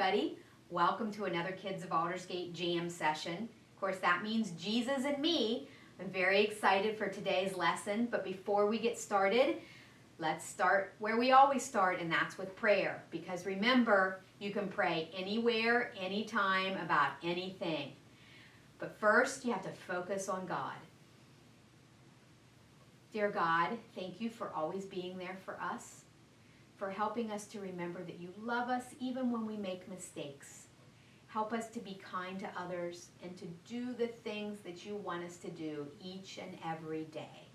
everybody. Welcome to another Kids of Aldersgate J.A.M. session. Of course, that means Jesus and me. I'm very excited for today's lesson, but before we get started, let's start where we always start, and that's with prayer. Because remember, you can pray anywhere, anytime, about anything. But first, you have to focus on God. Dear God, thank you for always being there for us, for helping us to remember that you love us even when we make mistakes. Help us to be kind to others and to do the things that you want us to do each and every day.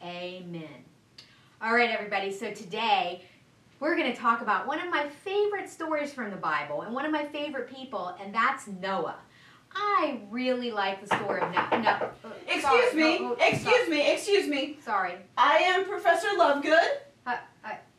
Amen. All right, everybody, so today we're going to talk about one of my favorite stories from the Bible and one of my favorite people, and that's Noah. I really like the story of Noah. Excuse me. Sorry. I am Professor Lovegood,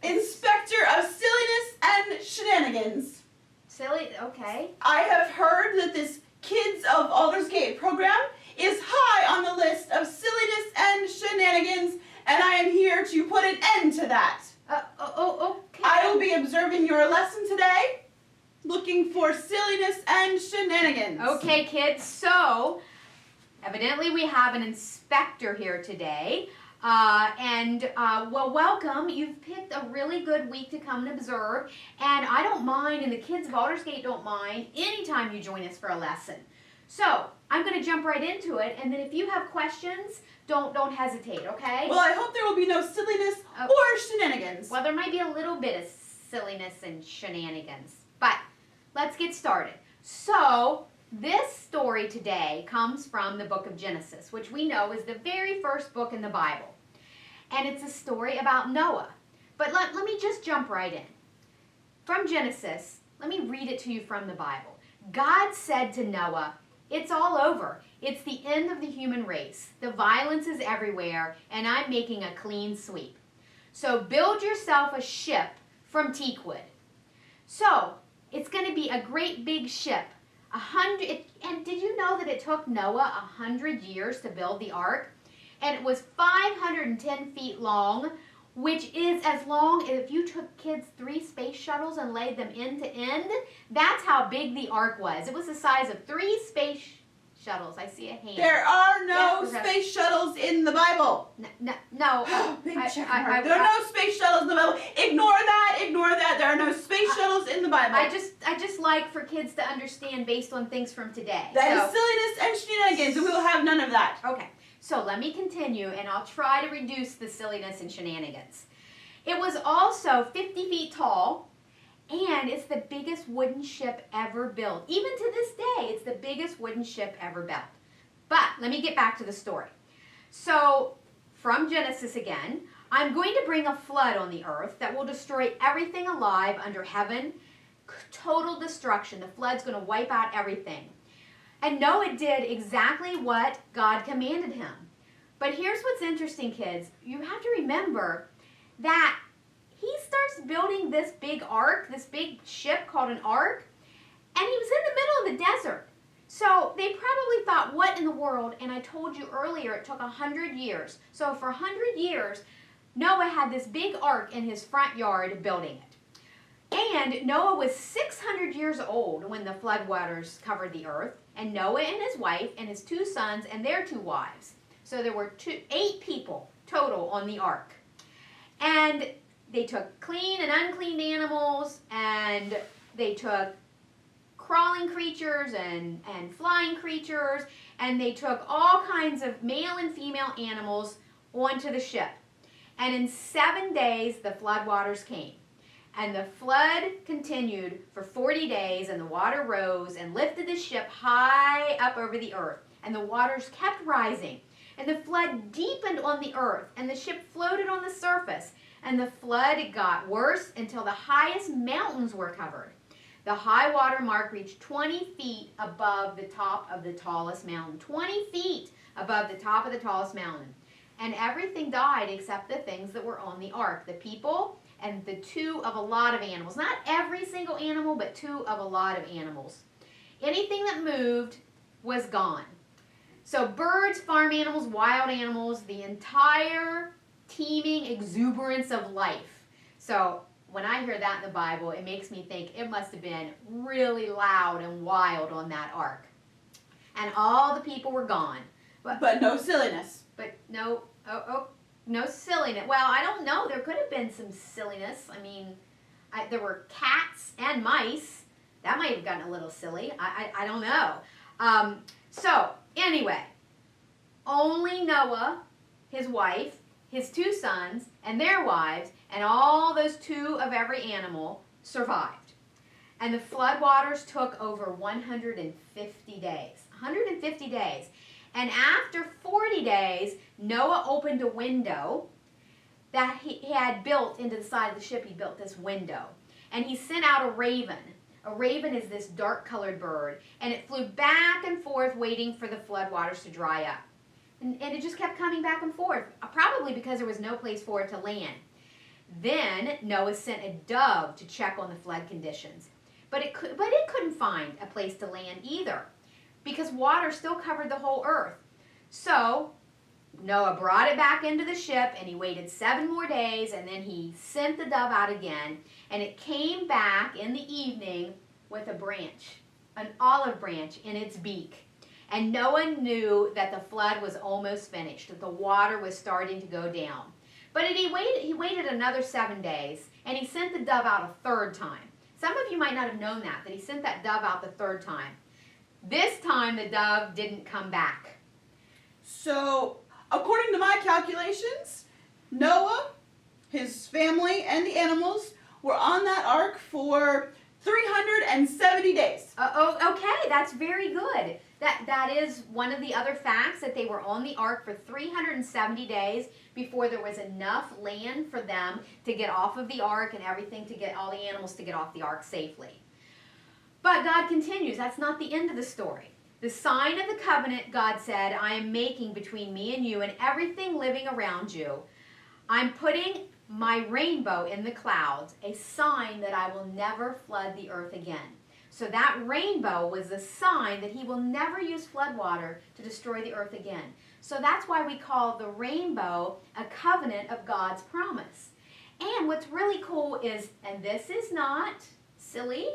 Inspector of Silliness and Shenanigans. Silly? Okay. I have heard that this Kids of Aldersgate program is high on the list of silliness and shenanigans, and I am here to put an end to that. Okay. I will be observing your lesson today, looking for silliness and shenanigans. Okay, kids, so evidently we have an inspector here today. Well, welcome. You've picked a really good week to come and observe, and I don't mind, and the kids of Aldersgate don't mind, anytime you join us for a lesson. So, I'm going to jump right into it, and then if you have questions, don't hesitate, okay? Well, I hope there will be no silliness or shenanigans. Well, there might be a little bit of silliness and shenanigans, but let's get started. So, this story today comes from the book of Genesis, which we know is the very first book in the Bible. And it's a story about Noah. But let me just jump right in. From Genesis, let me read it to you from the Bible. God said to Noah, "It's all over. It's the end of the human race. The violence is everywhere, and I'm making a clean sweep. So build yourself a ship from teak wood." So, it's going to be a great big ship. And did you know that it took Noah 100 years to build the ark? And it was 510 feet long, which is as long as if you took kids 3 space shuttles and laid them end to end. That's how big the ark was. It was the size of 3 space shuttles. I see a hand. There are no space shuttles in the Bible. No. Big check mark. There are no space shuttles in the Bible. Ignore that. There are no space shuttles in the Bible. I just like for kids to understand based on things from today. That is silliness and shenanigans, and we will have none of that. Okay, so let me continue, and I'll try to reduce the silliness and shenanigans. It was also 50 feet tall, and it's the biggest wooden ship ever built. Even to this day, it's the biggest wooden ship ever built. But let me get back to the story. So, from Genesis again, I'm going to bring a flood on the earth that will destroy everything alive under heaven. Total destruction. The flood's going to wipe out everything. And Noah did exactly what God commanded him. But here's what's interesting, kids. You have to remember that he starts building this big ark, this big ship called an ark, and he was in the middle of the desert. So they probably thought, what in the world? And I told you earlier, it took 100 years. So for 100 years, Noah had this big ark in his front yard building it. And Noah was 600 years old when the floodwaters covered the earth. And Noah and his wife and his 2 sons and their 2 wives. So there were 8 people total on the ark. And they took clean and unclean animals, and they took crawling creatures and flying creatures, and they took all kinds of male and female animals onto the ship. And in 7 days, the floodwaters came. And the flood continued for 40 days, and the water rose and lifted the ship high up over the earth. And the waters kept rising. And the flood deepened on the earth, and the ship floated on the surface. And the flood got worse until the highest mountains were covered. The high water mark reached 20 feet above the top of the tallest mountain. 20 feet above the top of the tallest mountain. And everything died except the things that were on the ark. The people and the 2 of a lot of animals. Not every single animal, but 2 of a lot of animals. Anything that moved was gone. So birds, farm animals, wild animals, the entire teeming exuberance of life. So when I hear that in the Bible, it makes me think it must have been really loud and wild on that ark. And all the people were gone. But no silliness. But no, no silliness. Well, I don't know. There could have been some silliness. I mean, there were cats and mice. That might have gotten a little silly. I don't know. So, anyway, only Noah, his wife, his 2 sons, and their wives, and all those 2 of every animal survived. And the flood waters took over 150 days. 150 days. And after 40 days, Noah opened a window that he had built into the side of the ship. He built this window. And he sent out a raven. A raven is this dark-colored bird. And it flew back and forth waiting for the floodwaters to dry up. And it just kept coming back and forth, probably because there was no place for it to land. Then Noah sent a dove to check on the flood conditions. But it couldn't find a place to land either, because water still covered the whole earth. So Noah brought it back into the ship, and he waited 7 more days, and then he sent the dove out again, and it came back in the evening with a branch, an olive branch in its beak. And Noah knew that the flood was almost finished, that the water was starting to go down. But he waited another 7 days, and he sent the dove out a 3rd time. Some of you might not have known that he sent that dove out the 3rd time. This time the dove didn't come back. So, according to my calculations, Noah, his family, and the animals were on that ark for 370 days. Okay, that's very good. That is one of the other facts, that they were on the ark for 370 days before there was enough land for them to get off of the ark and everything, to get all the animals to get off the ark safely. But God continues. That's not the end of the story. The sign of the covenant, God said, I am making between me and you and everything living around you. I'm putting my rainbow in the clouds, a sign that I will never flood the earth again. So that rainbow was a sign that he will never use flood water to destroy the earth again. So that's why we call the rainbow a covenant of God's promise. And what's really cool is, and this is not silly,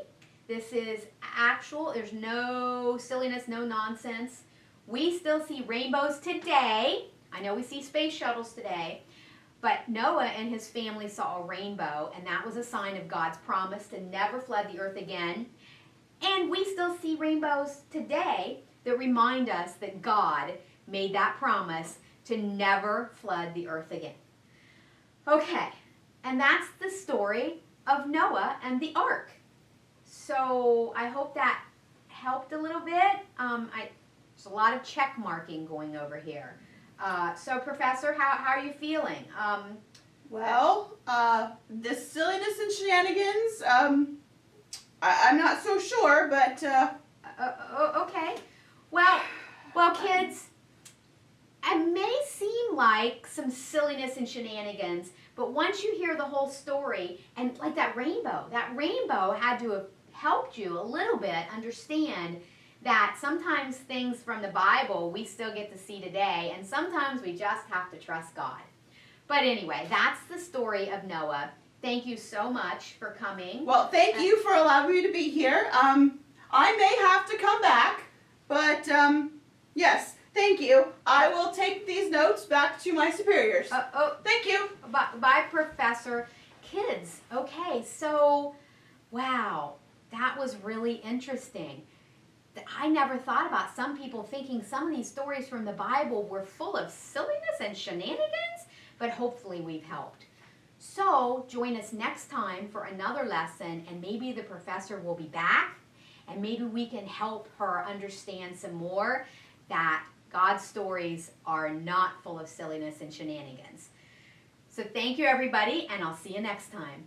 this is actual, there's no silliness, no nonsense. We still see rainbows today. I know we see space shuttles today, but Noah and his family saw a rainbow, and that was a sign of God's promise to never flood the earth again. And we still see rainbows today that remind us that God made that promise to never flood the earth again. Okay, and that's the story of Noah and the ark. So I hope that helped a little bit. There's a lot of check marking going over here. So Professor, how are you feeling? The silliness and shenanigans, I'm not so sure, but... Okay. Well, kids, it may seem like some silliness and shenanigans, but once you hear the whole story, and like that rainbow had to have helped you a little bit understand that sometimes things from the Bible we still get to see today, and sometimes we just have to trust God. But anyway, that's the story of Noah. Thank you so much for coming. Well, thank you for allowing me to be here. I may have to come back, but yes, thank you. I will take these notes back to my superiors. Thank you. Bye, Professor. Kids, okay, so, wow, that was really interesting. I never thought about some people thinking some of these stories from the Bible were full of silliness and shenanigans, but hopefully we've helped. So join us next time for another lesson, and maybe the professor will be back, and maybe we can help her understand some more that God's stories are not full of silliness and shenanigans. So thank you, everybody, and I'll see you next time.